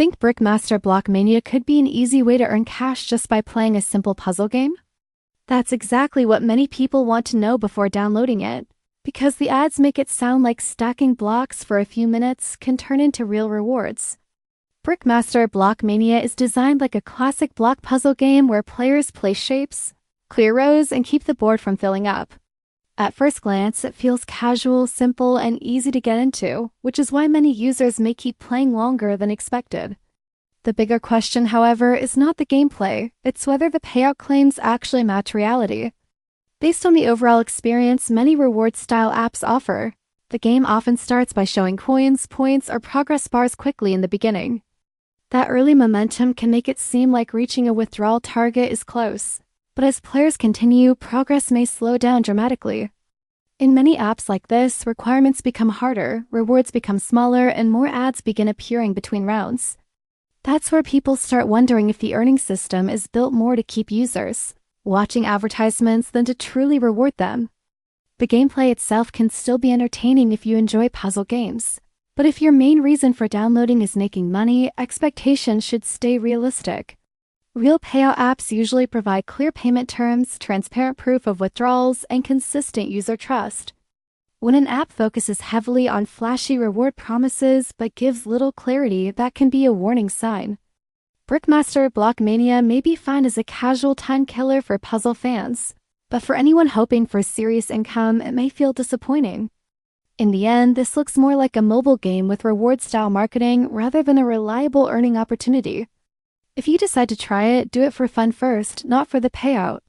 Think Brick Master Block Mania could be an easy way to earn cash just by playing a simple puzzle game? That's exactly what many people want to know before downloading it, because the ads make it sound like stacking blocks for a few minutes can turn into real rewards. Brick Master Block Mania is designed like a classic block puzzle game where players place shapes, clear rows, and keep the board from filling up. At first glance, it feels casual, simple, and easy to get into, which is why many users may keep playing longer than expected. The bigger question, however, is not the gameplay, it's whether the payout claims actually match reality. Based on the overall experience many reward-style apps offer, the game often starts by showing coins, points, or progress bars quickly in the beginning. That early momentum can make it seem like reaching a withdrawal target is close. But as players continue, progress may slow down dramatically. In many apps like this, requirements become harder, rewards become smaller, and more ads begin appearing between rounds. That's where people start wondering if the earning system is built more to keep users watching advertisements than to truly reward them. The gameplay itself can still be entertaining if you enjoy puzzle games. But if your main reason for downloading is making money, expectations should stay realistic. Real payout apps usually provide clear payment terms, transparent proof of withdrawals, and consistent user trust. When an app focuses heavily on flashy reward promises but gives little clarity, that can be a warning sign. Brick Master Block Mania may be fine as a casual time killer for puzzle fans, but for anyone hoping for serious income, it may feel disappointing. In the end, this looks more like a mobile game with reward-style marketing rather than a reliable earning opportunity. If you decide to try it, do it for fun first, not for the payout.